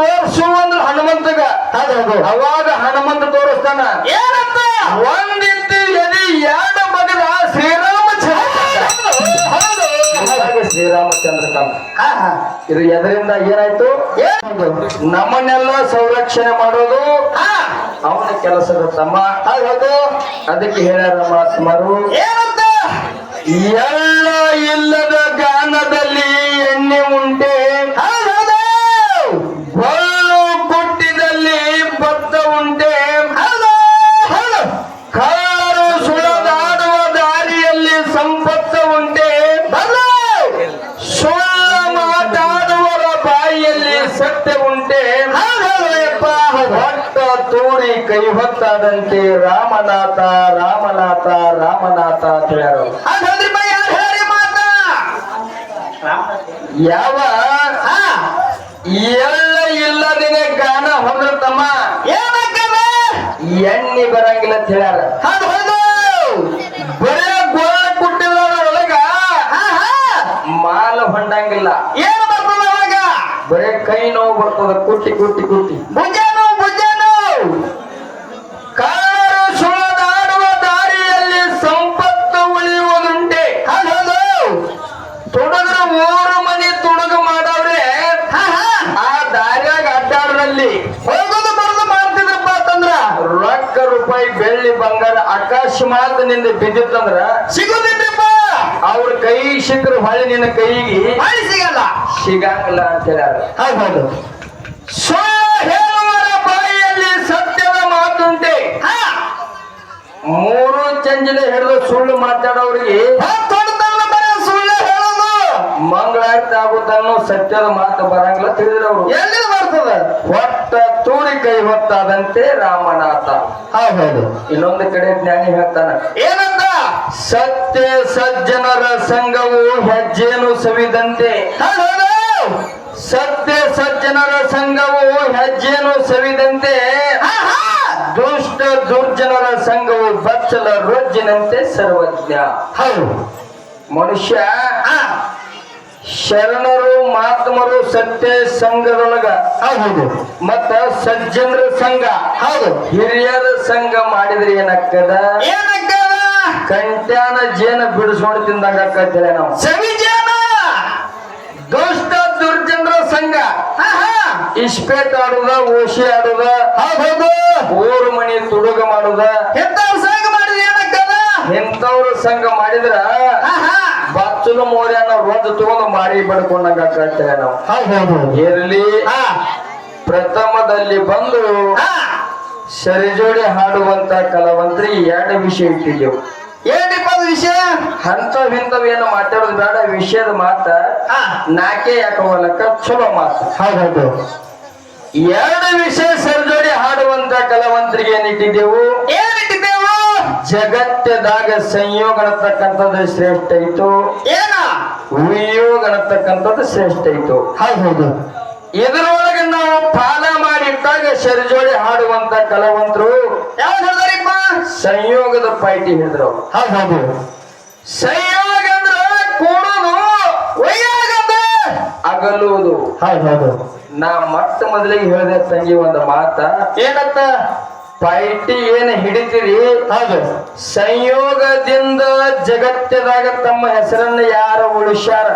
ತೋರ್ಸು ಅಂದ್ರೆ ಹನುಮಂತಗ ಅವಾಗ ಹನುಮಂತ ತೋರಿಸ್ತಾನ ಏನಂತ ಒಂದಿತ್ತು ಎದಿ ಎರಡು ಮಗದ ಶ್ರೀರಾಮಚಂದ್ರ ಕಂಡ ಇದು ಎದರಿಂದ ಏನಾಯ್ತು ನಮ್ಮನ್ನೆಲ್ಲ ಸಂರಕ್ಷಣೆ ಮಾಡೋದು ಅವನ ಕೆಲಸದ ತಮ್ಮ ಅದಕ್ಕೆ ಹೇಳ್ಯಾರ ಮಹಾತ್ಮರು ಏನಂತ ಎಲ್ಲ ಇಲ್ಲದ ಗಾನದಲ್ಲಿ ಎಣ್ಣೆ ಉಂಟೆ ಬಳ್ಳು ಕುಟ್ಟಿದಲ್ಲಿ ಭತ್ತ ಉಂಟೆ ಕಾರು ಸುಳದಾಡುವ ದಾರಿಯಲ್ಲಿ ಸಂಪತ್ತ ಉಂಟೆ ಸುಳ್ಳ ಮಾತಾಡುವರ ಬಾಯಿಯಲ್ಲಿ ಸತ್ಯ ಉಂಟೆ ಹೊಟ್ಟ ತೂರಿ ಕೈ ಹೊತ್ತಾದಂತೆ ರಾಮನಾಥ ರಾಮನಾಥ ರಾಮನಾಥ ಅಂತ ಹೇಳ್ಯಾರ ಯಾವ ಎಲ್ಲ ಇಲ್ಲದಿನ ಗಾನ ಹೊಂದಿರ್ತಮ್ಮ ಎಣ್ಣೆ ಬರಂಗಿಲ್ಲ ಅಂತ ಹೇಳ್ಯಾರ ಬರೇ ಗೋಳ ಕುಟ್ಟಿಲ್ಲ ಒಳಗ ಮಾಲ ಹೊಂಡಂಗಿಲ್ಲ ಏನು ಬರ್ತದ ಅವಾಗ ಬರೇ ಕೈ ನೋವು ಬರ್ತದ ಕುಟ್ಟಿ ಕುಟ್ಟಿ ಕುಟ್ಟಿ ಭುಜಾನು ಕಾರು ಸುಳದಾಡುವ ದಾರಿಯಲ್ಲಿ ಸಂಪತ್ತು ಉಳಿಯುವುದುಂಟೆ ತುಡುಗರು ಮೂರು ಮನೆ ತುಡುಗು ಮಾಡವ್ರೆ ಆ ದಾರಿಯಾಗ ಅಡ್ಡಾಡ್ರಲ್ಲಿ ಹೋಗೋದು ಬರೋದು ಮಾಡ್ತಿದ್ರಪ್ಪ ಅಂತಂದ್ರ ರೊಕ್ಕ ರೂಪಾಯಿ ಬೆಳ್ಳಿ ಬಂಗಾರ ಅಕಸ್ಮಾತ್ನಿಂದ ಬಿದ್ದಿತ್ತಂದ್ರ ಸಿಗುದಿಲ್ಲಪ್ಪ ಅವ್ರ ಕೈ ಸಿಕ್ಕರು ಹೊಳೆ ನಿನ್ನ ಕೈಗೆ ಮಾಡಿ ಸಿಗಲ್ಲ ಸಿಗಂಗಿಲ್ಲ ಅಂತ ಹೇಳ್ಯಾರ ಹೌದು ಹೇಳುವರ ಬಾಯಿಯಲ್ಲಿ ಸತ್ಯದ ಮಾತುಂಟೆ ಮೂರು ಚಂಜಲೆ ಹಿಡಿದು ಸುಳ್ಳು ಮಾತಾಡೋರಿಗೆ ಸುಳ್ಳು ಹೇಳೋದು ಮಂಗಳಾರತಿ ಆಗುತ್ತನ್ನೋ ಸತ್ಯದ ಮಾತು ಬರಂಗಿಲ್ಲ ತಿಳಿದ್ರವ್ರು ಎಲ್ಲಿ ಬರ್ತದ ಹೊಟ್ಟ ತೂರಿ ಕೈ ಹೊತ್ತಾದಂತೆ ರಾಮನಾಥ ಹೌದು ಇನ್ನೊಂದು ಕಡೆ ಜ್ಞಾನಿ ಹೇಳ್ತಾನ ಏನಂತ ಸತ್ಯ ಸಜ್ಜನರ ಸಂಘವು ಹೆಜ್ಜೆನು ಸವಿದಂತೆ ಸತ್ಯ ಸಜ್ಜನರ ಸಂಘವು ಹೆಜ್ಜೆನು ಸವಿದಂತೆ ದುಷ್ಟ ದುರ್ಜನರ ಸಂಘವು ಬಚ್ಚಲ ರೊಜ್ಜಿನಂತೆ ಸರ್ವಜ್ಞ ಹೌದು ಮನುಷ್ಯ ಶರಣರು ಮಹಾತ್ಮರು ಸತ್ಯ ಸಂಘದೊಳಗ ಹೌದು ಮತ್ತ ಸಜ್ಜನರ ಸಂಘ ಹೌದು ಹಿರಿಯರ ಸಂಘ ಮಾಡಿದ್ರೆ ಏನಾಗ್ತದ ಕಂಟ್ಯಾನ ಜೇನ ಬಿಡಿಸ್ಕೊಂಡು ತಿಂದಾಗ ಆಕತ್ತೇವೆ ನಾವು ಸವಿಜೇನ ದುಷ್ಟ ದುರ್ಜನರ ಸಂಘ ಇಸ್ಪೇಟ್ ಆಡುದ ಓಶಿ ಆಡುದ ಹೌದು ಊರು ಮನಿ ತುಡುಗ ಮಾಡುದ ಎಂತವ್ರ ಸಂಘ ಮಾಡಿದ್ರೆ ಏನಾಗ್ತದ ಇಂಥವ್ರ ಸಂಘ ಮಾಡಿದ್ರ ಬಚ್ಚಲು ಮೋರ್ಯಾನ ರೊದ್ದು ತಗೊಂಡು ಮಾರಿ ಬಡ್ಕೊಂಡಂಗ ಆಕತ್ತೇವೆ ನಾವು ಹೌದು ಇರ್ಲಿ ಪ್ರಥಮದಲ್ಲಿ ಬಂದು ಸರಿಜೋಡಿ ಹಾಡುವಂತ ಕಲಾವಂತರಿ ಎರಡು ವಿಷಯ ಇಟ್ಟಿದ್ದೆವು ಏನಿಪ್ಪ ವಿಷಯ ಇಂಥವೇನು ಮಾತಾಡೋದು ಬೇಡ ವಿಷಯದ ಮಾತ ನಾಕೆ ಯಾಕವಲಕ್ಕ ಚಲೋ ಮಾತು ಹೌದು ಎರಡು ವಿಷಯ ಸರಿಜೋಡಿ ಹಾಡುವಂತ ಕಲಾವಂತರಿಗೆ ಏನಿಟ್ಟಿದ್ದೆವು ಏನಿಟ್ಟಿದ್ದೇವು ಜಗತ್ತದಾಗ ಸಂಯೋಗ ಅನ್ನತಕ್ಕಂಥದ್ದು ಶ್ರೇಷ್ಠ ಇತ್ತು ಏನ ವಿಯೋಗ ಅನ್ನತಕ್ಕಂಥದ್ದು ಶ್ರೇಷ್ಠ ಇತ್ತು ಹೌದು ಇದರೊಳಗೆ ನಾವು ಪಾಲ ಮಾಡಿಟ್ಟಾಗ ಸರಿಜೋಡಿ ಹಾಡುವಂತ ಕಲಾವಂತರು ಯಾವ್ದು ಹೇಳ್ದಾರಿಪ್ಪ ಸಂಯೋಗದ ಪಾಯ್ಟಿ ಹೇಳಿದ್ರು ಹೌದು ಸಂಯೋಗ ಅಂದ್ರೆ ಕೂಡುದು ವೈಯೋಗ ಅಂದ್ರೆ ಅಗಲುವುದು ಹೌದು ನಾ ಮತ್ತ ಮೊದಲಿಗೆ ಹೇಳಿದೆ ತಂಗಿ ಒಂದು ಮಾತ ಏನಂತ ಪಾಯ್ಟಿ ಏನ್ ಹಿಡಿತೀರಿ ಹೌದು ಸಂಯೋಗದಿಂದ ಜಗತ್ತದಾಗ ತಮ್ಮ ಹೆಸರನ್ನ ಯಾರ ಉಳಿಸ್ಯಾರ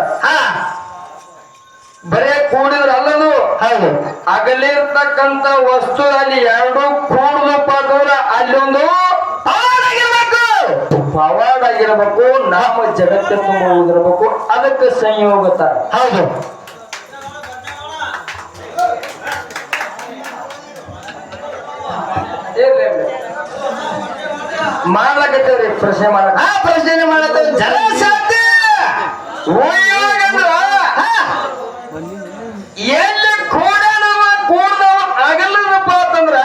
ಬರೇ ಕೂಡಿದ್ರ ಅಲ್ಲದು ಹೌದು ಅಗಲಿರ್ತಕ್ಕಂತ ವಸ್ತು ಅಲ್ಲಿ ಎರಡು ಕೂಡುದಪ್ಪ ದೂರ ಅಲ್ಲಿ ಒಂದು ಪವಾಡ ಆಗಿರ್ಬೇಕು ನಾಮ ಜಗತ್ತ ತುಂಬ ಉಳಿದಿರ್ಬೇಕು ಅದಕ್ಕೆ ಸಂಯೋಗತ ಹೌದು ಮಾಡ್ಲಕತ್ತೇವ್ರಿ ಪ್ರಶ್ನೆ ಮಾಡಕ ಪ್ರಶ್ನೆ ಮಾಡತ್ತ ಜನ ಸಾಧ್ಯ ಎಲ್ಲಿ ಕೂಡನವ ಕೂಡದವ ಅಗಲದಪ್ಪ ಅಂತಂದ್ರ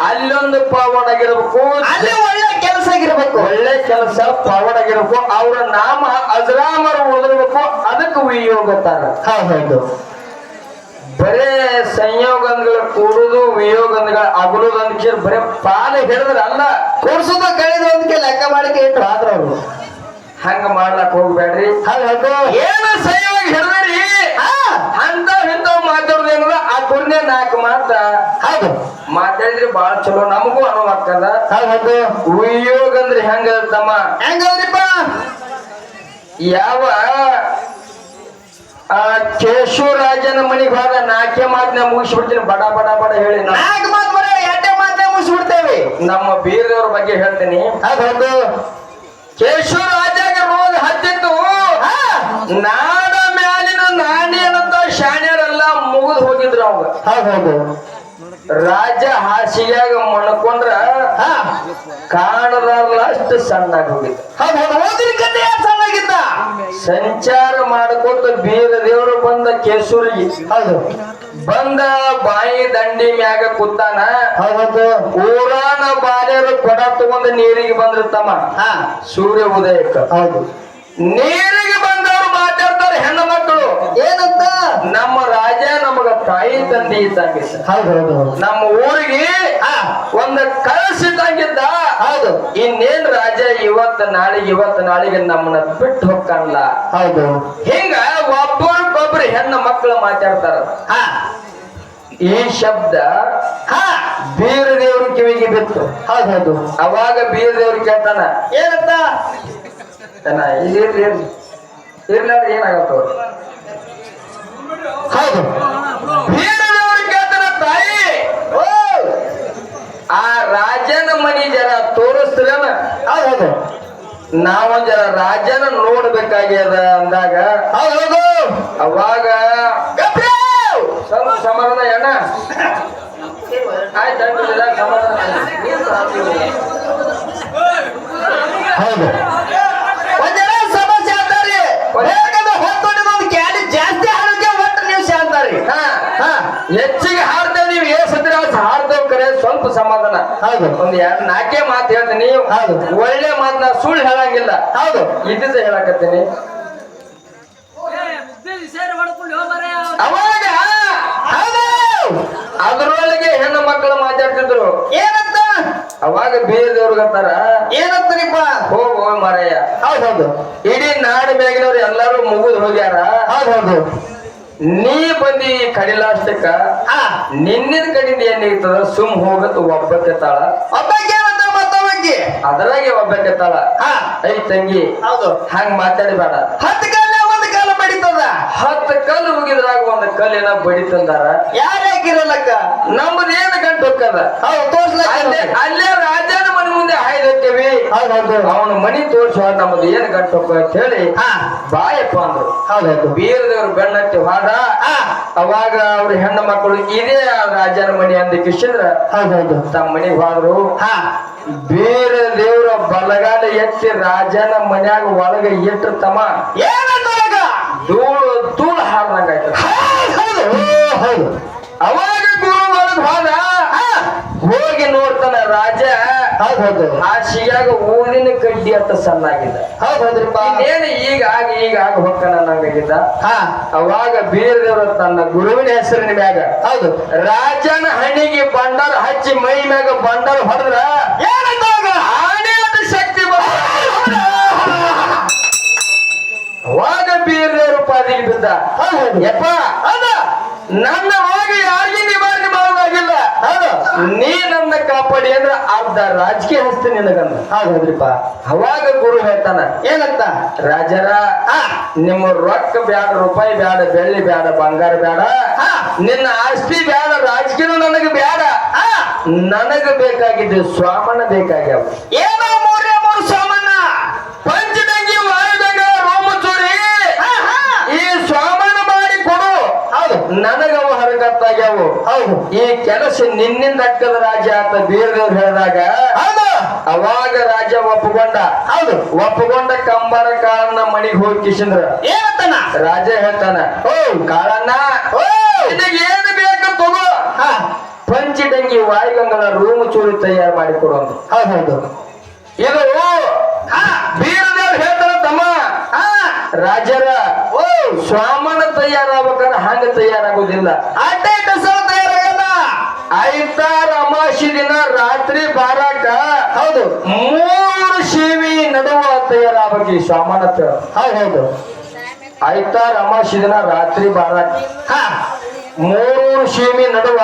ಅಲ್ಲೊಂದು ಪವಾಡ ಆಗಿರ್ಬೇಕು ಅಲ್ಲಿ ಒಳ್ಳೆ ಕೆಲಸ ಆಗಿರ್ಬೇಕು ಒಳ್ಳೆ ಕೆಲಸ ಪವಾಡ ಆಗಿರ್ಬೇಕು ಅವ್ರ ನಾಮ ಅಜರಾಮರ ಉಳಿದಿರ್ಬೇಕು ಅದಕ್ಕೆ ವಿಯೋಗತಾರ ಹೌದು ಬರೇ ಸಂಯೋಗಂದ್ರ ಕೂಡುದು ವಿಯೋಗಂದ್ರ ಅಗಲುದು ಅಂತ ಬರೇ ಪಾಲ ಹಿಡಿದ್ರ ಅಲ್ಲ ಕೂಡ್ಸುದ ಕಳೆದು ಅದಕ್ಕೆ ಲೆಕ್ಕ ಮಾಡಿಕೆ ಇಟ್ಟು ಆದ್ರ ಅವರು ಹಂಗ ಮಾಡ್ಲಕ್ ಹೋಗ್ಬೇಡ್ರಿ ಹೌದು ಏನು ಸಂಯೋಗ ಹಿಡಿದ್ರಿ ಅಂತ ಮಾತಾಡೋದು ಏನದ ಆ ಮತ್ತ ಹೌದು ಮಾತಾಡಿದ್ರೆ ಬಾಳ ಚಲೋ ನಮಗೂ ಅನುಭವ ಆಗ್ತದ. ಹೌದು ಉಯ್ಯೋಗ ಅಂದ್ರೆ ಹೆಂಗ ತಮ್ಮ ಹೆಂಗದ್ರಿಪ್ಪ ಯಾವ ಆ ಕೇಶವರಾಜನ ಮನಿಗೆ ಹೋದ ನಾಲ್ಕೇ ಮಾತನ್ನ ಮುಗಿಸ್ಬಿಡ್ತೀನಿ ಬಡ ಬಡ ಬಡ ಹೇಳಿ ನಾ. ನಾಲ್ಕು ಮಾತು ಬರೀ ಎರಡೇ ಮಾತೇ ಮುಗಿಸ್ಬಿಡ್ತೇವೆ. ನಮ್ಮ ಬೀರದವ್ರ ಬಗ್ಗೆ ಹೇಳ್ತೀನಿ. ಹೌದು ಕೇಶವರಾಜಾಗ ರೋಗ ಹತ್ತಿತ್ತು. ನಾಡ ಮ್ಯಾಲಿನ ನಾಣಿ ಅನ್ನಂತ ಶಾಣ್ಯರೆಲ್ಲ ಮುಗಿದು ಹೋಗಿದ್ರು ಅವಾಗ. ಹೌದು ರಾಜ ಹಾಸಿಗೆಯಾಗ ಮಣ್ಕೊಂಡ್ರ ಕಾಣದಾರಲ್ಲ ಅಷ್ಟು ಸಣ್ಣಾಗಿ ಹೋಗಿದ್ದ. ಹೌದು ಓದಿನ ಕತೆ ಸಣ್ಣಾಗಿದ್ದ. ಸಂಚಾರ ಮಾಡ್ಕೊತ ಬೀರ ದೇವರು ಬಂದ ಕೇಶೂರಿಗೆ. ಹೌದು ಬಂದ ಬಾಯಿ ದಂಡಿ ಮ್ಯಾಗ ಕೂತಾನ. ಹೌದು ಊರಾನ ಬಾಲ್ಯರು ಕೊಡ ತಗೊಂಡ ನೀರಿಗೆ ಬಂದಿರ್ತಮ್ಮ ಸೂರ್ಯ ಉದಯಕ್ಕ. ಹೌದು ನೀರಿಗೆ ಬಂದವರು ಮಾತಾಡ್ತಾರೆ ಹೆಣ್ಣು ಮಕ್ಕಳು ಏನಂತ ನಮ್ಮ ರಾಜ ನಮಗ ತಾಯಿ ತಂದೆ ಇದ್ದಂಗಿದ್ದ. ಹೌದು ನಮ್ಮ ಊರಿಗೆ ಒಂದು ಕಳಿಸಿದಂಗಿದ್ದ. ಹೌದು ಇನ್ನೇನ್ ರಾಜ ಇವತ್ತು ನಾಳಿಗೆ ನಮ್ಮನ್ನ ಬಿಟ್ಟು ಹೋಗ್ಕಲ್ಲ. ಹೌದು ಹಿಂಗ ಒಬ್ಬರಿಗೊಬ್ರು ಹೆಣ್ಣು ಮಕ್ಕಳು ಮಾತಾಡ್ತಾರ. ಈ ಶಬ್ದ ಬೀರ ದೇವ್ರ ಕಿವಿಗೆ ಬಿತ್ತು. ಹೌದು ಅವಾಗ ಬೀರ ದೇವ್ರು ಕೇಳ್ತಾನ ಏನಂತ ಇರ್ಲಾರ ಏನಾಗತ್ತ. ಹೌದು ಬೀರ ದೇವ್ರು ಕೇಳ್ತಾನ ತಾಯಿ ಆ ರಾಜನ ಮನಿ ಜರ ತೋರಿಸ್ತೀರನ. ಹೌದು ನಾವೊಂದ್ ಜರ ರಾಜನ ನೋಡ್ಬೇಕಾಗ್ಯದ ಅಂದಾಗ ಹೌದು ಅವಾಗ ಸ್ವಲ್ಪ ಸಮಾಧಾನ ಅಣ್ಣ ಆಯ್ತು ಸಮಾಧಾನ. ಹೌದು ಒಂದೆಲ್ಲ ಸಮಸ್ಯೆ ಅಂತಾರಿ. ಹೊತ್ತು ಒಂದು ಕ್ಯಾಲಿ ಜಾಸ್ತಿ ಹಾಡೋಕೆ ಒಟ್ಟು ನೀವು ಅಂತಾರಿ. ಹೆಚ್ಚಿಗೆ ಹಾಡ್ತೇವೆ ನೀವು ಏಸತ್ರ ಹಾಡ್ತೇವ್ ಕರೆ ಸ್ವಲ್ಪ ಸಮಾಧಾನ. ಹೌದು ಒಂದ್ ಎರಡು ನಾಲ್ಕೇ ಮಾತು ಹೇಳ್ತೀನಿ. ಹೌದು ಒಳ್ಳೆ ಮಾತನ್ನ ಸುಳ್ಳು ಹೇಳಂಗಿಲ್ಲ. ಹೌದು ಇದ್ದಿದ್ದ ಹೇಳಕತ್ತೀನಿ. ಅವಾಗ ಅದ್ರೊಳಗೆ ಹೆಣ್ಣು ಮಕ್ಕಳು ಮಾತಾಡ್ತಿದ್ರು. ಏನಂತ ಅವಾಗ ಬೀರದವ್ರಿಗಂತಾರ ಏನಂತಾರಿಪ್ಪ ಹೋಗೋ ಮಾರಯ್ಯ. ಹೌದು ಇಡೀ ನಾಡ ಮ್ಯಾಗಿನವ್ರು ಎಲ್ಲಾರು ಮುಗಿದು ಹೋಗ್ಯಾರ. ಹೌದು ನೀ ಬಂದಿ ಕಡಿಲಾಷ್ಟಕ್ಕ ನಿನ್ನಿನ ಕಡಿಂದ ಏನಿರ್ತದ ಸುಮ್ ಹೋಗತ್ ಒಬ್ಬಕ್ಕೆತ್ತಾಳ. ಒಬ್ಬಕ್ಕೆ ಮತ್ತೊಬ್ಬಕ್ಕೆ ಅದರಾಗೆ ಒಬ್ಬಕ್ಕೆತ್ತಾಳ. ಐ ತಂಗಿ ಹೌದು ಹಂಗ ಮಾತಾಡಬೇಡ. 10 ಕಾಲ ಒಂದು ಕಾಲ ಬಡಿತದ. 10 ಕಲ್ಲು ಮುಗಿದ್ರಾಗ ಒಂದು ಕಲ್ಲಿನ ಬಡಿತಂದಾರ. ಯಾರು ಹಾಕಿರಲ್ಲಕ್ಕ ನಮ್ದು ಏನು ಗಂಟು ಹೋಗ್ತದ. ಹೌದು ತೋರ್ಸ್ಲಕ್ಕ ಅಲ್ಲೇ ರಾಜನ ಮನೆ ಮುಂದೆ ಹಾಯ್ದಕ್ಕೇವಿ. ಹೌದು ಅವನ ಮನಿ ತೋರ್ಸುವ ನಮ್ದು ಏನು ಗಂಟು ಹೋಗ ಅಂತ ಹೇಳಿ ಬಾಯಪ್ಪ ಅಂದ್ರು. ಹೌದು ಬೀರದವ್ರು ಬೆನ್ನತ್ತಿ ಹಾಡ. ಅವಾಗ ಅವ್ರ ಹೆಣ್ಣು ಮಕ್ಕಳು ಇದೇ ರಾಜನ ಮನಿ ಅಂದ ಕಿಶಂದ್ರ ಹೌದು ತಮ್ಮ ಮನಿಗೆ ಹೋದ್ರು. ಬೀರ ದೇವ್ರ ಬಲಗಾಲ ಎತ್ತಿ ರಾಜನ ಮನ್ಯಾಗ ಒಳಗ ಇಟ್ರ ತಮ್ಮ ಏನಂತ ಧೂಳು ಹಾರ್ದಂಗ ಆಯ್ತು. ಹೌದು ಅವಾಗ ಗುರು ಒಳಗ್ ಹೋದ. ಹೋಗಿ ನೋಡ್ತಾನ ರಾಜ ಹೌದು ಹಾಸಿಗ್ಯಾಗ ಊರಿನ ಕಡ್ಡಿ ಅಂತ ಸಣ್ಣಾಗಿದ್ದ. ಹೌದ್ರಿಪ್ಪ ಇನ್ನೇನು ಈಗ ಆಗಿ ಹೊಕ್ಕನ ನಂಗಾಗಿದ್ದ. ಅವಾಗ ಬೀರದೇವ್ರ ತನ್ನ ಗುರುವಿನ ಹೆಸರಿನ ಮ್ಯಾಗ ಹೌದು ರಾಜನ ಹಣ್ಣಿಗೆ ಬಂಡಾರ ಹಚ್ಚಿ ಮೈ ಮ್ಯಾಗ ಬಂಡಾರ ಹೊಡೆದ್ರ ಏನಂತ ಆನೆಯಾದ ಶಕ್ತಿ ಅವಾಗ ಬೀರದೇವ್ರ ಪಾದಿಗೆ ಬಿದ್ದ. ಯಪ್ಪ ನನ್ನ ಹೋಗಿ ಯಾರಿಗೆ ನಿವಾರಣೆ ಮಾಡೋದಾಗಿಲ್ಲ. ನೀ ನನ್ನ ಕಾಪಾಡಿ ಅಂದ್ರ ಅರ್ಧ ರಾಜಕೀಯ ಹಸ್ತಿ ನಿನಗಂದ. ಹೌದ್ರಿಪ್ಪ ಅವಾಗ ಗುರು ಹೇಳ್ತಾನ ಏನಂತ ರಾಜರ ನಿಮ್ಮ ರೊಕ್ಕ ಬ್ಯಾಡ, ರೂಪಾಯಿ ಬ್ಯಾಡ, ಬೆಳ್ಳಿ ಬ್ಯಾಡ, ಬಂಗಾರ ಬ್ಯಾಡ, ನಿನ್ನ ಆಸ್ತಿ ಬ್ಯಾಡ, ರಾಜಕೀಯ ನನಗೆ ಬ್ಯಾಡ. ನನಗ ಬೇಕಾಗಿದ್ದು ಸ್ವಾಮಣ್ಣ ಬೇಕಾಗ್ಯಾವ. ಏನೋ ಮೂರೇ ಮೂರು ಸ್ವಾಮಣ್ಣ ಪಂಚದಂಗಿ ವಾಯುದಂಗ ರೋಮಚೂರಿ ಈ ಸ್ವಾಮಣ್ಣ ಮಾಡಿ ಕೊಡು. ಹೌದು ನನಗವ ಹರಕತ್ತಾಗ್ಯಾವು. ಹೌದು ಈ ಕೆಲಸ ನಿನ್ನಿಂದ ಅಕ್ಕದ ರಾಜ ಅಂತ ಬೀರದೇವ್ರು ಹೇಳಿದಾಗ ಅವಾಗ ರಾಜ ಒಪ್ಪಗೊಂಡ. ಹೌದು ಒಪ್ಪಗೊಂಡ ಕಂಬಾರ ಕಾಳನ್ನ ಮನಿಗೆ ಹೋಗಿ ಕಿಶಂದ್ರ ಏನಂತಾನ ರಾಜ ಹೇಳ್ತಾನ ಕಾಳಣ್ಣ ನಿನಗೆ ಏನು ಬೇಕು ತಗೋ. ಪಂಚದಂಗಿ ವಾಯುಗಂಗಳ ರೂಮ್ ಚೂರಿ ತಯಾರು ಮಾಡಿ ಕೊಡುವಂತ. ಹೌದು ಇದು ಬೀರದೇವ್ರು ಹೇಳ್ತಾರ ತಮ್ಮ ರಾಜರ ಸ್ವಾಮಣ್ಣ ತಯಾರಾಗ್ಬೇಕಾದ್ರೆ ಹಂಗ ತಯಾರಾಗುದಿಲ್ಲ. ಅಡ್ಡೆ ಕಸವ ತಯಾರಾಗಲ್ಲ. ಐತಾರ ಅಮಾಸಿ ದಿನ ರಾತ್ರಿ ಬಾರಾಕ ಹೌದು 3 ಶೀವಿ ನಡುವ ತಯಾರಾಗಬೇಕು ಈ ಸ್ವಾಮಣ್ಣ. ಹೌದು ಐತಾರ ಅಮಾಸಿ ದಿನ ರಾತ್ರಿ ಬಾರಾಕ 3 ಶೀವಿ ನಡುವ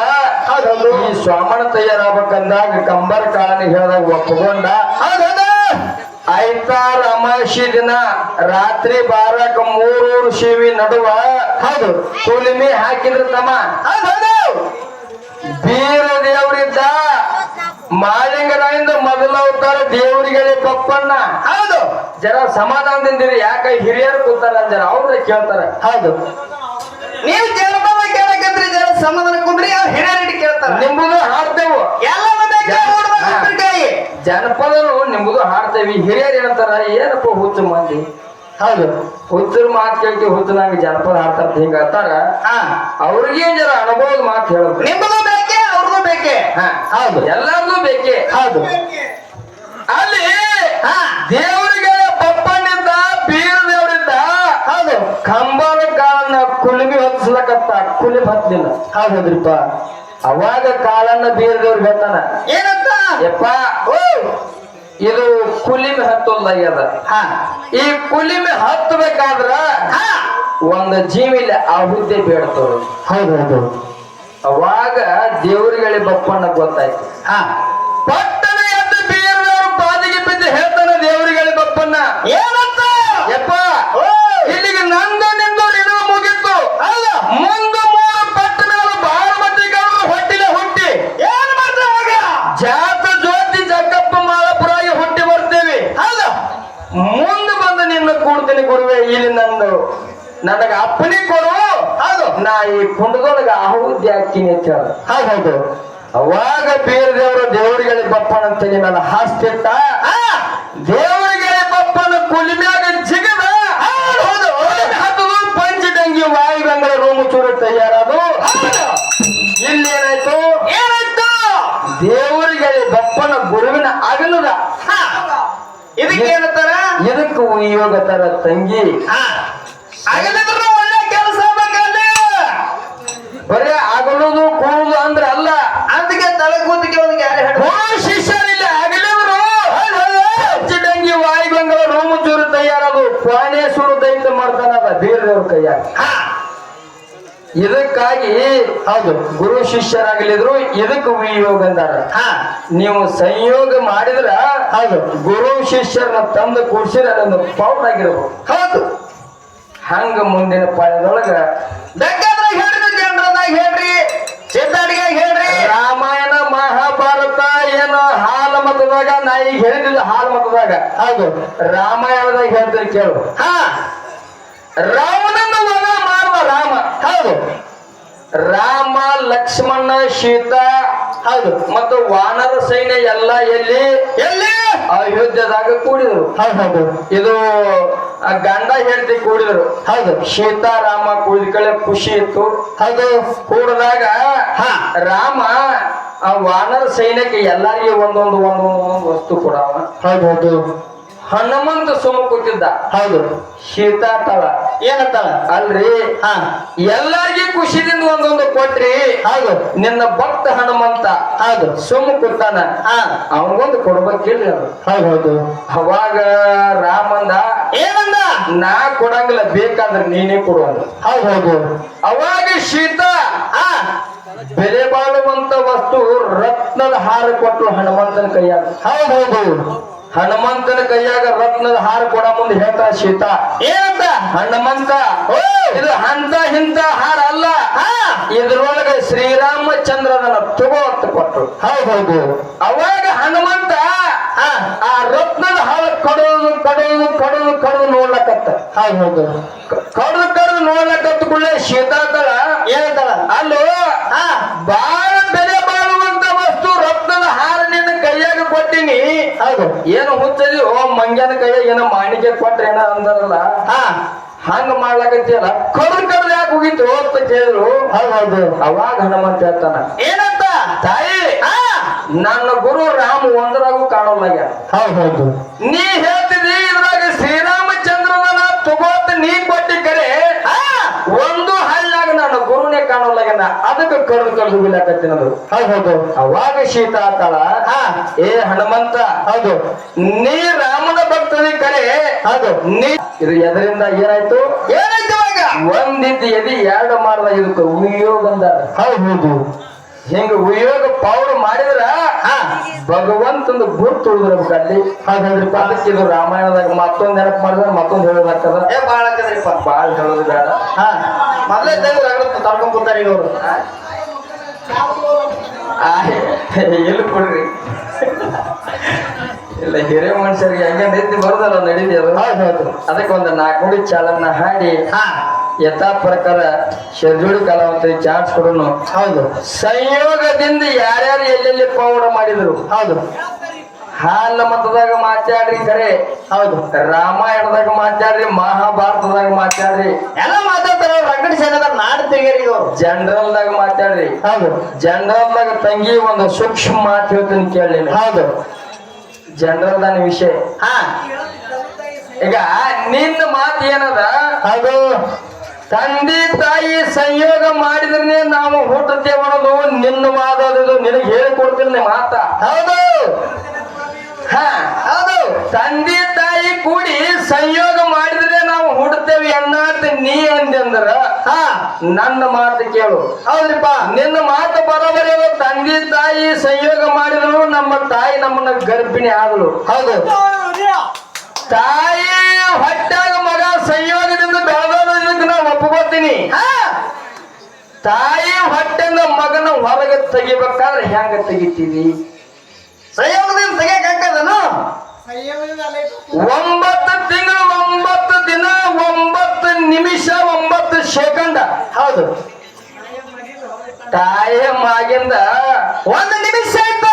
ಹೌದೌದು ಈ ಸ್ವಾಮಣ ತಯಾರಾಗಬೇಕಂದಾಗ ಕಂಬರ್ ಕಾಳನಿಗೆ ಹೇಳಿದಾಗ ಒಪ್ಪಗೊಂಡ. ಹೌದೌದು ಐತಾರ ಅಮಾವಾಸ್ಯೆ ದಿನ ರಾತ್ರಿ 12ಕ್ಕೆ 3 ಶಿವಿ ನಡುವ ಹೌದು ಕುಲಿಮೆ ಹಾಕಿದ್ರ ತಮ್ಮ. ಹೌದೌದು ಬೀರ ದೇವರಿದ್ದ ಮಾಳಿಂಗರಾಯಿಂದ ಮೊದಲ ಅವತಾರ ದೇವರಿಗೆ ಬಪ್ಪಣ್ಣ. ಹೌದು ಜರ ಸಮಾಧಾನದಿಂದಿರಿ, ಯಾಕ ಹಿರಿಯರು ಕೂತಾರ ಜರ ಅವ್ರ ಕೇಳ್ತಾರ. ಹೌದು ನೀವು ಜನಪದ ಕೇಳಕಂದ್ರಿ ಜನ ಸಮಾಧಾನ ಕುಂದ್ರಿ ಅವ್ರು ಹಿರಿಯರಿಗೆ ಕೇಳ್ತಾರ. ನಿಂಬುದು ಹಾಡ್ತೇವು ಎಲ್ಲಾನು ಬೇಕಾ ಉಪ್ಪಿನಕಾಯಿ ಜನಪದರು ನಿಂಬುದು ಹಾಡ್ತೇವಿ. ಹಿರಿಯರು ಏನಂತಾರ, ಏನಪ್ಪ ಹುಚ್ಚು ಮಂದಿ, ಹೌದು ಹುಚ್ಚರ ಮಾತು ಕೇಳ್ತಿ ಹುಚ್ಚನಾಗ ಜನಪದ ಹಾಡ್ತಾರ ಹಿಂಗ ಅಂತಾರ. ಅವ್ರಿಗೆ ಜರ ಅನುಭವದ ಮಾತು ಹೇಳೋದು. ನಿಮ್ಮದು ಬೇಕೇ ಅವ್ರದ್ದು ಬೇಕೇ. ಹೌದು ಎಲ್ಲಾರ್ದು ಬೇಕೇ. ಹೌದು ಅಲ್ಲಿ ದೇವರಿಗೆ ಬಪ್ಪಣ್ಣಿದ್ದ, ಬೀರ ದೇವರಿದ್ದ. ಹೌದು ಕಂಬಳ ಕಾಳನ್ನ ಕುಲಿಮಿ ಹೊತ್ತಿಸ್ಲಕತ್ತ, ಕುಲಿಮಿ ಹತ್ತಲಿಲ್ಲ. ಹೌದ್ರಿಪ್ಪ. ಅವಾಗ ಕಾಳನ್ನ ಬೀರ ದೇವ್ರಿಗೆ ಹೇಳ್ತಾನ, ಏನಂತ ಯಪ್ಪ ಇದು ಕುಲಿಮೆ ಹತ್ತೊಂದಾಗ್ಯದ. ಈ ಕುಲಿಮೆ ಹತ್ತಬೇಕಾದ್ರ ಒಂದು ಜೀವಿಲಿ ಆಹುದ್ದೆ ಬೇಡ್ತವ್ರು. ಹೌದೌದು ಅವಾಗ ದೇವರುಗಳೇ ಬಪ್ಪಣ್ಣ ಗೊತ್ತಾಯ್ತು. ಪಟ್ಟಣ ಎದ್ದು ಬೀರದವರು ಪಾದಿಗೆ ಬಿದ್ದು ಹೇಳ್ತಾನೆ ದೇವರುಗಳೇ ಬಪ್ಪಣ್ಣ, ಏನಂತ ಯಪ್ಪ ಇಲ್ಲಿಗೆ ನಂದು ನಿಂದು ನಿಡುವ ಮುಗಿತ್ತು. ಮುಂದೆ 3 ಪಟ್ಟಣಗಳು ಬಾರಮತಿಗಳು ಹೊಟ್ಟಿಲೆ ಹುಟ್ಟಿ ಏನ್ ಮಾಡ್ತಾರೆ ಜಾತ ಜ್ಯೋತಿ ಜಗ್ಗಪ್ಪ ಮಾಳಪುರಾಗಿ ಹುಟ್ಟಿ ಬರ್ತೇವೆ. ಹೌದು ಮುಂದೆ ಬಂದು ನಿನ್ನ ಕೂಡ್ತೀನಿ ಗುರುವೆ, ಇಲ್ಲಿ ನಂದು ನನಗ ಅಪ್ಪನಿ ಕೊಡು. ಹೌದು ನಾ ಈ ಕುಂಡದೊಳಗ ಆಹುತಿ ಹಾಕಿನಿ ಅಂತ ಹೇಳ. ಹೌದು ಅವಾಗ ಬೀರ ದೇವರು ದೇವರಿಗೆ ಬಪ್ಪನ ಅಂತೇಳಿ ನನ್ನ ಹಾಸ್ತಿಟ್ಟ. ದೇವರಿಗೆ ಬಪ್ಪನ ಕುಲಿಮ್ಯಾಗ ಜಿಗದ. ಹೌದು ಹತ್ತದು ಪಂಚಡಂಗಿ ವಾಯುಗಂಗಳ ರೋಮಚೂರು ತಯಾರದು. ಇಲ್ಲಿ ಏನಾಯ್ತು, ದೇವರಿಗೆ ಬಪ್ಪನ ಗುರುವಿನ ಅಗಲದ. ಇದಕ್ಕೆ ಏನಂತಾರ, ಇದಕ್ಕೆ ಉಯೋಗ ತರ ತಂಗಿ. ಆಗಲಿದ್ರು ಒಳ್ಳೆ ಕೆಲಸ ಬೇಕಲ್ಲಿ. ಬರೇ ಆಗಲುದು ಕೂಡುದು ಅಂದ್ರೆ ಅಲ್ಲ, ಅದಕ್ಕೆ ತಲೆ ಕೂತಿಗೆ ಒಂದು ಗ್ಯಾರೆ ಹೇಳ ಶಿಷ್ಯರಿಲ್ಲ ಆಗಲಿದ್ರು ಪಂಚಡಂಗಿ ವಾಯುಗಂಗಳ ರೋಮಚೂರು ತಯಾರದು. ಕ್ವಾನೇಶ್ವರ ದೈತ್ಯ ಮಾಡ್ತಾನದ ಬೀರದೇವ್ರ ಕೈಯಾಗ. ಇದಕ್ಕಾಗಿ ಹೌದು ಗುರು ಶಿಷ್ಯರಾಗಲಿದ್ರು ಇದಕ್ಕೆ ವಿಯೋಗ ಅಂದಾರ. ನೀವು ಸಂಯೋಗ ಮಾಡಿದ್ರ ಹೌದು ಗುರು ಶಿಷ್ಯರನ್ನ ತಂದು ಕೂಡ್ಸಿರ ಅದೊಂದು ಪೌಡ್ ಆಗಿರ್ಬೋದು. ಹೌದು ಹಂಗ ಮುಂದಿನ ಪಾಯದೊಳಗ ಬೇಕಾದ್ರಾಗ ಹೇಳ್ರಿ, ಜನರದಾಗ ಹೇಳ್ರಿ, ಸಿದ್ಧಾಡಿಗಾಗ ಹೇಳ್ರಿ. ರಾಮಾಯಣ ಮಹಾಭಾರತ ಏನು ಹಾಲ ಮತದಾಗ, ನಾ ಈಗ ಹೇಳಿದಿಲ್ಲ ಹಾಲ ಮತದಾಗ. ಹೌದು ರಾಮಾಯಣದಾಗ ಹೇಳ್ತೀನಿ ಕೇಳು. ರಾವಣನ ವಧ ಮಾಡುವ ರಾಮ. ಹೌದು ರಾಮ ಲಕ್ಷ್ಮಣ ಸೀತಾ ಹೌದು ಮತ್ತು ವಾನರ ಸೈನ್ಯ ಎಲ್ಲ ಎಲ್ಲಿ ಅಯೋಧ್ಯದಾಗ ಕೂಡಿದ್ರು. ಹೌದು ಇದು ಗಂಡ ಹೆಂಡತಿ ಕೂಡಿದ್ರು. ಹೌದು ಸೀತಾರಾಮ ಕೂಡಿದ ಕಡೆ ಖುಷಿ ಇತ್ತು. ಹೌದು ಕೂಡಿದಾಗ ರಾಮ ಆ ವಾನರ ಸೈನ್ಯಕ್ಕೆ ಎಲ್ಲಾರಿಗೆ ಒಂದೊಂದು ವಸ್ತು ಕೊಡವ. ಹೌದು ಹನುಮಂತ ಸುಮ್ಮ ಕೂತಿದ್ದ. ಹೌದು ಸೀತಾ ತಳ ಏನಂತಾಳ, ಅಲ್ರಿ ಎಲ್ಲಾರ್ಗಿ ಖುಷಿದಿಂದ ಒಂದೊಂದು ಕೊಟ್ರಿ. ಹೌದು ನಿನ್ನ ಭಕ್ತ ಹನುಮಂತ ಹೌದು ಸುಮ್ಮ ಕೂತಾನ, ಅವನಿಗೊಂದು ಕೊಡ್ಬೇಕಿಲ್ಲ. ಹೌದು ಅವಾಗ ರಾಮಂದ ಏನಂದ, ನಾ ಕೊಡಂಗಿಲ್ಲ, ಬೇಕಾದ್ರೆ ನೀನೇ ಕೊಡುವಂತ. ಹೌದು ಅವಾಗ ಸೀತಾ ಬೆಲೆ ಬಾಳುವಂತ ವಸ್ತು ರತ್ನದ ಹಾರ ಕೊಟ್ಟು ಹನುಮಂತನ ಕೈಯಾಗ. ಹೌದು ಹನುಮಂತನ ಕೈಯಾಗ ರತ್ನದ ಹಾರ ಕೊಡ ಮುಂದೆ ಹೇಳ್ತಾ ಸೀತಾ ಏನಂತ, ಹನುಮಂತ ಇದು ಅಂತ ಇಂತ ಹಾರ ಅಲ್ಲ, ಇದ್ರೊಳಗೆ ಶ್ರೀರಾಮಚಂದ್ರನ ತಗೋ ಅಂತ ಕೊಟ್ಟರು. ಹೌದು ಅವಾಗ ಹನುಮಂತ ಆ ರತ್ನದ ಹಾರ ಕಡೋದು ಕಡೋದು ಕಡೋದು ಕಡದು ನೋಡ್ಲಕತ್ತ. ಹೌದು ಕಡದು ಕಡದು ನೋಡ್ಲಕತ್ತ ಕೂಡಲೇ ಸೀತಾತಳ ಏನಂತಳ, ಅಲ್ಲೋ ಬಾಳ ಬೆಲೆ ಬಾಳುವಂತ ವಸ್ತು ರತ್ನದ ಹಾರ ನಿನ್ನ ಕೈಯಾಗ ಕೊಟ್ಟಿನಿ. ಹೌದು ಏನು ಹುಚ್ಚದಿ ಓ ಮಂಗ್ಯನ ಕೈಯಾಗ ಏನೋ ಮಾಣಿಕೆ ಕೊಟ್ರೆ ಏನ ಅಂದಾರಲ್ಲ, ಹಂಗ ಮಾಡ್ಲಾಕತ್ತಿಯಲ್ಲ, ಕಡ್ದು ಕಡ್ದು ಯಾಕೆ ಹೋಗಿತ್ತು ಅಂತ ಕೇಳಿದ್ರು. ಹೌದು ಅವಾಗ ಹನುಮಂತ ಹೇಳ್ತಾನ ಏನಂತ, ತಾಯಿ ನನ್ನ ಗುರು ರಾಮ ಒಂದರಾಗೂ ಕಾಣೋಲ್ಲಾಗ್ಯ. ಹೌದು ನೀ ಹೇಳ್ತಿದಿ ಇದ್ರಾಗ ಶ್ರೀರಾಮಚಂದ್ರನ ತಗೋತ ನೀ ಕೊಟ್ಟಿ ಕರೆ ಒಂದು ಹಳ್ಳಾಗ ನನ್ನ ಗುರುನೇ ಕಾಣೋಲ್ಲಾಗ್ಯನ, ಅದಕ್ಕೆ ಕಡ್ದು ಕಡ್ದು ಬಿಲಾಕತ್ತಿನದು. ಹೌದು ಅವಾಗ ಸೀತಾ ಆತಾಳ, ಏ ಹನುಮಂತ ಹೌದು ನೀ ರಾಮನ ಭಕ್ತದಿ ಕರೆ. ಹೌದು ನೀ ಇದು ಎದರಿಂದ ಏನಾಯ್ತು, ಏನಾಯ್ತು ಇವಾಗ ಒಂದಿದ್ದು ಎದಿ ಎರಡು ಮಾಡ್ದ ಇದಕ್ಕೆ ಉಯ್ಯೋ ಬಂದಾರ. ಹೌದು ಹಿಂಗ ಉಯೋಗ ಪೌಡ ಮಾಡಿದ್ರ ಭಗವಂತಂದು ಗುರ್ತು ಉಳಿದಿರ್ಬೇಕು ಅಲ್ಲಿ. ಹಾಗಾದ್ರಿಪ್ಪ ಅದಕ್ಕೆ ಇದು ರಾಮಾಯಣದಾಗ ಮತ್ತೊಂದ್ ನೆನಪು ಮಾಡಿದ್ರೆ ಮತ್ತೊಂದ್ ಹೇಳೋದಾಗ್ತದ. ಬಾಳ ಆಗ್ತದ್ರಿಪ್ಪ. ಬಾಳ ಹೇಳೋದು ಬೇಡ. ಮೊದಲೇ ತೆಗೆದು ತಡ್ಕೊಂಡ್ ಕೂತಾರ ಈಗ ಅವರು. ಎಲ್ಲಿ ಕೊಡ್ರಿ ಇಲ್ಲ ಹಿರಿಯ ಮನುಷ್ಯರಿಗೆ ಹೆಂಗ ನಿದ್ದೆ ಬರುದಲ್ಲ ನಡೀತಿ ಅದು. ಅದಕ್ಕೆ ಒಂದು 4 ನುಡಿ ಚಾಲನ್ನ ಹಾಡಿ ಯಥಾ ಪ್ರಕಾರ ಶೆಡ್ಯೂಲ್ ಕಲಾವಂತರಿಗೆ ಚಾನ್ಸ್ ಕೊಡೋನು. ಹೌದು, ಸಂಯೋಗದಿಂದ ಯಾರ್ಯಾರು ಎಲ್ಲೆಲ್ಲಿ ಪೌಡ ಮಾಡಿದ್ರು. ಹೌದು, ಹಾಲ ಮತದಾಗ ಮಾತಾಡ್ರಿ ಖರೆ. ಹೌದು, ರಾಮಾಯಣದಾಗ ಮಾತಾಡ್ರಿ, ಮಹಾಭಾರತದಾಗ ಮಾತಾಡ್ರಿ, ಎಲ್ಲ ಮಾತಾಡ್ತಾರ. ರಗಡ ಸೇನದ ನಾಡು ತೆಗೀರಿ ಅವರು. ಜನರಲ್ದಾಗ ಮಾತಾಡ್ರಿ. ಹೌದು, ಜನರಲ್ದಾಗ ತಂಗಿ ಒಂದು ಸೂಕ್ಷ್ಮ ಮಾತು ಹೇಳ್ತೀನಿ ಕೇಳಿ. ಹೌದು, ಜನರಲ್ದಾನ ವಿಷಯ. ಈಗ ನಿನ್ನ ಮಾತು ಏನದ? ಅದು ತಂದೆ ತಾಯಿ ಸಂಯೋಗ ಮಾಡಿದ್ರೆ ನಾವು ಹುಟ್ಟುತ್ತೇವೆ ಅನ್ನೋದು ನಿನ್ನ ಮಾದೋದು ನಿನಗೆ ಹೇಳಿಕೊಡ್ತೀನಿ ಮಾತ. ಹೌದು, ಹೌದು, ತಂದೆ ತಾಯಿ ಕೂಡಿ ಸಂಯೋಗ ಮಾಡಿದ್ರೆ ನಾವು ಹುಡ್ತೇವೆ ಎನ್ನಾತ ನೀ ಅಂದ್ರ ನನ್ನ ಮಾತು ಕೇಳು. ಹೌದ್ರಿಪ್ಪ, ನಿನ್ನ ಮಾತು ಬರೋಬರಿ. ತಂದೆ ತಾಯಿ ಸಂಯೋಗ ಮಾಡಿದ್ರು ನಮ್ಮ ತಾಯಿ ನಮ್ಮನ್ನ ಗರ್ಭಿಣಿ ಆದಳು. ಹೌದು, ತಾಯಿ ಹೊಟ್ಟಾಗ ಮಗ ಸಂಯೋಗದಿಂದ ಬೆಳೆದೋದಕ್ಕೆ ನಾವು ಒಪ್ಕೋತೀನಿ. ತಾಯಿ ಹೊಟ್ಟೆಯಿಂದ ಮಗನ ಹೊರಗೆ ತೆಗಿಬೇಕಾದ್ರೆ ಹೆಂಗ ತೆಗಿತೀವಿ? ಸಂಯೋಗದಿಂದ ತೆಗಿಯಕಾಗ್ತದನು? 9 ತಿಂಗಳು 9 ದಿನ 9 ನಿಮಿಷ 9 ಸೆಕೆಂಡ್. ಹೌದು, ತಾಯಿ ಮಾಗಿಂದ 1 ನಿಮಿಷ ಆಯ್ತ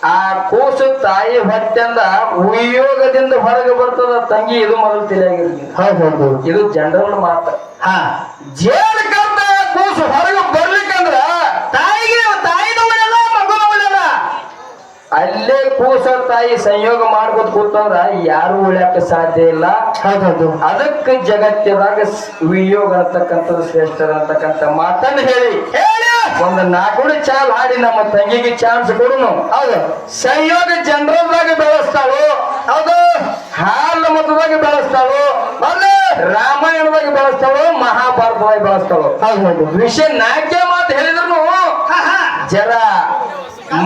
ಆ ಕೂಸು ತಾಯಿ ಹೊಟ್ಟೆಂದ ಉಯೋಗದಿಂದ ಹೊರಗೆ ಬರ್ತದ ತಂಗಿ. ಇದು ಮೊದಲು ತಿಳಿಯಾಗಿರ್ಲಿ. ಹೌದು, ಇದು ಜನರಲ್ ಮಾತು. ಜೇಲ್ ಕರ್ದ ಕೂಸು ಹೊರಗೆ ಬರ್ಲಿಕ್ಕಂದ್ರ ತಾಯಿನೂ ಉಳಿಯಲ್ಲ, ಮಗುನೂ ಉಳಿಯಲ್ಲ. ಅಲ್ಲೇ ಕೂಸ ತಾಯಿ ಸಂಯೋಗ ಮಾಡ್ಕೊತ ಕೂತಂದ್ರ ಯಾರು ಉಳಿಯಕ ಸಾಧ್ಯ ಇಲ್ಲ. ಹೌದು, ಅದಕ್ಕೆ ಜಗತ್ತಿದಾಗ ವಿಯೋಗ ಅಂತಕ್ಕಂಥದ್ದು ಶ್ರೇಷ್ಠ ಅಂತಕ್ಕಂಥ ಮಾತನ್ನು ಹೇಳಿ ಒಂದು 4 ನುಡಿ ಚಾಲ್ ಹಾಡಿ ನಮ್ಮ ತಂಗಿಗೆ ಚಾನ್ಸ್ ಕೊಡುನು. ಹೌದು, ಸಂಯೋಗ ಜನರಲ್ದಾಗ ಬೆಳೆಸ್ತಾಳು. ಹೌದು, ಹಾಲ ಮತದಾಗ ಬೆಳೆಸ್ತಾಳು, ರಾಮಾಯಣದಾಗ ಬೆಳೆಸ್ತಾಳು, ಮಹಾಭಾರತದಾಗ ಬೆಳೆಸ್ತಾಳು. ಹೌದು, ವಿಷಯ 4 ಮಾತು ಹೇಳಿದ್ರು ಜರ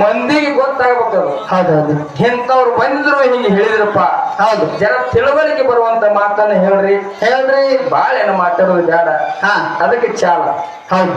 ಮಂದಿಗೆ ಗೊತ್ತಾಗ್ಬೇಕದು. ಹೌದೌದು, ಇಂಥವ್ರು ಬಂದ್ರು ಹಿಂಗೆ ಹೇಳಿದ್ರಪ್ಪ. ಹೌದು, ಜನ ತಿಳುವಳಿಕೆ ಬರುವಂತ ಮಾತನ್ನ ಹೇಳ್ರಿ. ಬಾಳ ಏನು ಮಾತಾಡೋದು ಬೇಡ. ಅದಕ್ಕೆ ಚಾಲ. ಹೌದು,